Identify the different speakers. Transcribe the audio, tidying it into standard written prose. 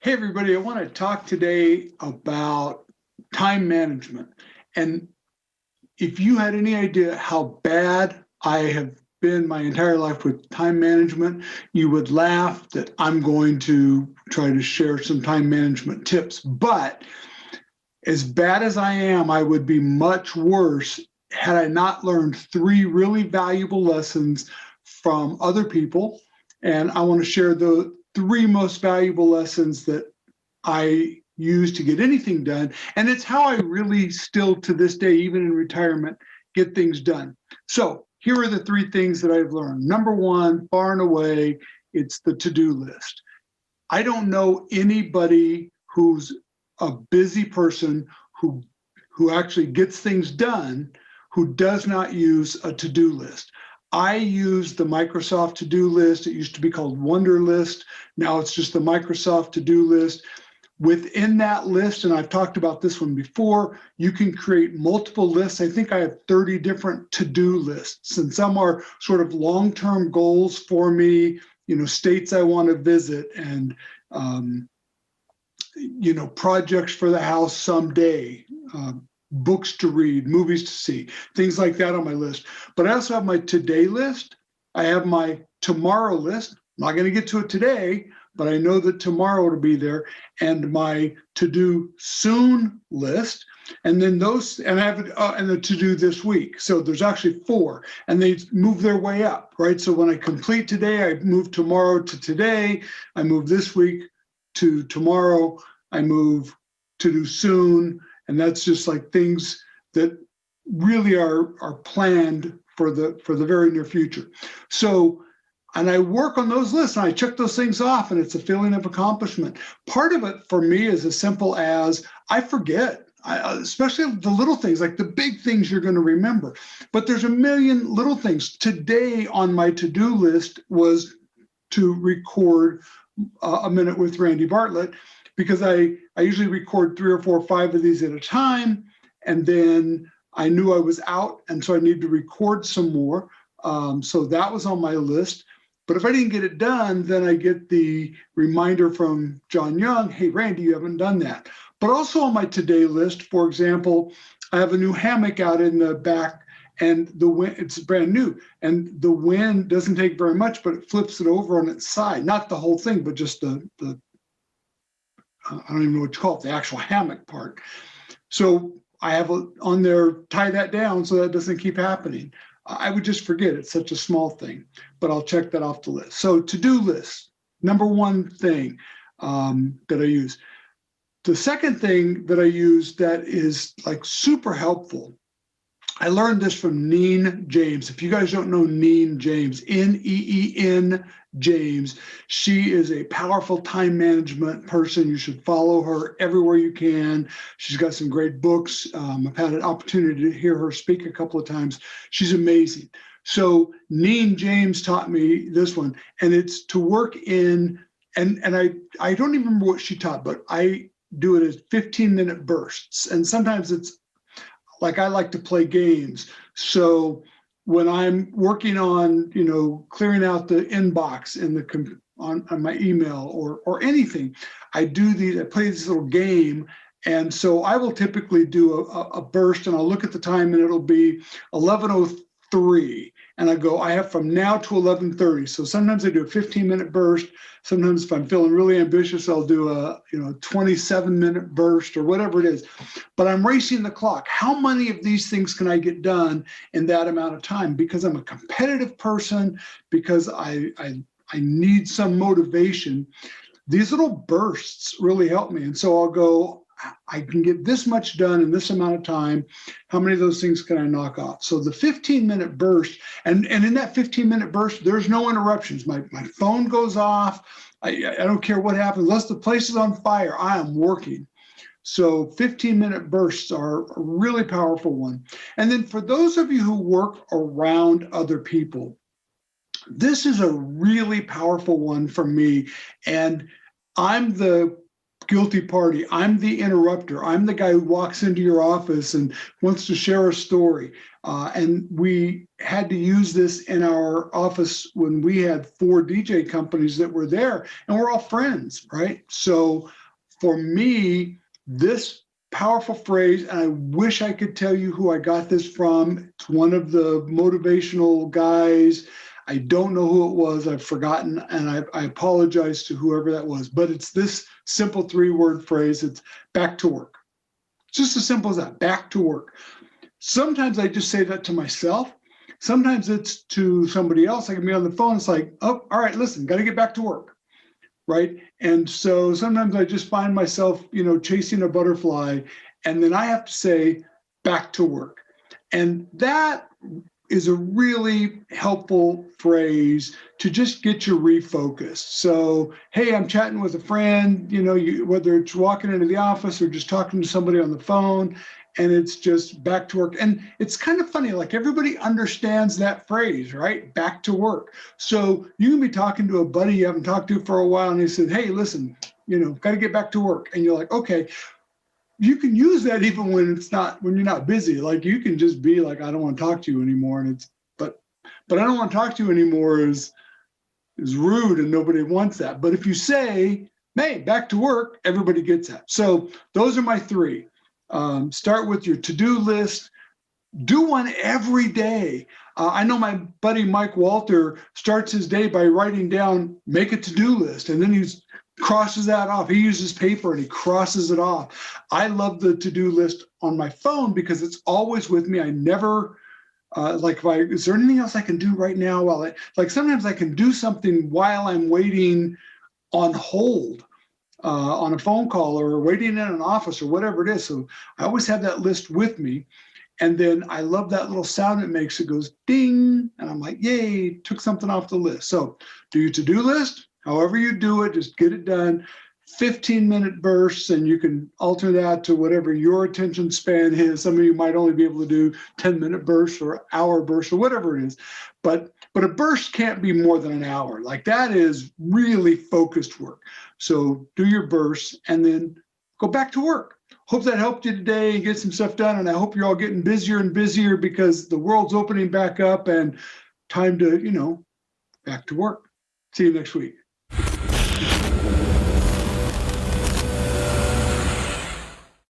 Speaker 1: Hey, everybody, I want to talk today about time management. And if you had any idea how bad I have been my entire life with time management, you would laugh that I'm going to try to share some time management tips. But as bad as I am, I would be much worse had I not learned three really valuable lessons from other people. And I want to share the three most valuable lessons that I use to get anything done. And it's how I really still to this day, even in retirement, get things done. So here are the three things that I've learned. Number one, far and away, it's the to-do list. I don't know anybody who's a busy person who actually gets things done who does not use a to-do list. I use the Microsoft to-do list. It used to be called Wunderlist. Now it's just the Microsoft to-do list. Within that list, and I've talked about this one before, you can create multiple lists. I think I have 30 different to-do lists, and some are sort of long-term goals for me, states I want to visit, and projects for the house someday, books to read, movies to see, things like that on my list. But I also have my today list. I have my tomorrow list. I'm not going to get to it today, but I know that tomorrow it'll be there, and my to-do soon list, and then those, and I have and the to-do this week. So there's actually four, and they move their way up, right? So when I complete today, I move tomorrow to today. I move this week to tomorrow. I move to-do soon, and that's just like things that really are planned for the very near future. So. And I work on those lists and I check those things off, and it's a feeling of accomplishment. Part of it for me is as simple as I forget, especially the little things, like the big things you're going to remember. But there's a million little things. Today on my to-do list was to record a minute with Randy Bartlett, because I usually record 3 or 4 or 5 of these at a time. And then I knew I was out, and so I need to record some more. So that was on my list. But if I didn't get it done, then I get the reminder from John Young, hey, Randy, you haven't done that. But also on my today list, for example, I have a new hammock out in the back, and the wind, it's brand new, and the wind doesn't take very much, but it flips it over on its side. Not the whole thing, but just the I don't even know what you call it, the actual hammock part. So I have on there, tie that down so that doesn't keep happening. I would just forget. It's such a small thing, but I'll check that off the list. So to-do list, number one thing that I use. The second thing that I use that is like super helpful, I learned this from Neen James. If you guys don't know Neen James, Neen James, she is a powerful time management person. You should follow her everywhere you can. She's got some great books. I've had an opportunity to hear her speak a couple of times. She's amazing. So Neen James taught me this one, and it's to work in, and I don't even remember what she taught, but I do it as 15-minute bursts. And sometimes it's like I like to play games. So when I'm working on, clearing out the inbox in the on my email or anything, I play this little game. And so I will typically do a burst, and I'll look at the time, and it'll be 11:03. And I go, I have from now to 11:30. So sometimes I do a 15-minute burst. Sometimes if I'm feeling really ambitious, I'll do a 27-minute burst or whatever it is. But I'm racing the clock. How many of these things can I get done in that amount of time? Because I'm a competitive person, because I need some motivation. These little bursts really help me. And so I'll go, I can get this much done in this amount of time. How many of those things can I knock off? So the 15-minute burst, and in that 15-minute burst, there's no interruptions. My phone goes off. I don't care what happens. Unless the place is on fire, I am working. So 15-minute bursts are a really powerful one. And then for those of you who work around other people, this is a really powerful one for me. And I'm the guilty party. I'm the interrupter. I'm the guy who walks into your office and wants to share a story. And we had to use this in our office when we had 4 DJ companies that were there, and we're all friends, right? So for me, this powerful phrase, and I wish I could tell you who I got this from. It's one of the motivational guys. I don't know who it was. I've forgotten, and I apologize to whoever that was. But it's this simple 3-word phrase. It's back to work. It's just as simple as that, back to work. Sometimes I just say that to myself. Sometimes it's to somebody else. I can be on the phone. It's like, oh, all right, listen, got to get back to work. Right. And so sometimes I just find myself, chasing a butterfly, and then I have to say back to work. And that is a really helpful phrase to just get you refocused. So, hey, I'm chatting with a friend, whether it's walking into the office or just talking to somebody on the phone, and it's just back to work. And it's kind of funny, like everybody understands that phrase, right? Back to work. So you can be talking to a buddy you haven't talked to for a while, and he said, hey, listen, got to get back to work. And you're like, okay. You can use that even when you're not busy. Like you can just be like, I don't want to talk to you anymore. And but I don't want to talk to you anymore is rude, and nobody wants that. But if you say, hey, back to work, everybody gets that. So those are my 3. Start with your to-do list. Do one every day. I know my buddy Mike Walter starts his day by writing down, make a to-do list, and then he crosses that off. He uses paper and he crosses it off. I love the to-do list on my phone because it's always with me. I never, is there anything else I can do right now? Sometimes I can do something while I'm waiting on hold. On a phone call or waiting in an office or whatever it is. So I always have that list with me. And then I love that little sound it makes. It goes ding. And I'm like, yay, took something off the list. So do your to-do list. However you do it, just get it done. 15-minute bursts, and you can alter that to whatever your attention span is. Some of you might only be able to do 10-minute bursts or hour bursts or whatever it is. But a burst can't be more than an hour. Like that is really focused work. So do your bursts and then go back to work. Hope that helped you today and get some stuff done. And I hope you're all getting busier and busier because the world's opening back up and time to, back to work. See you next week.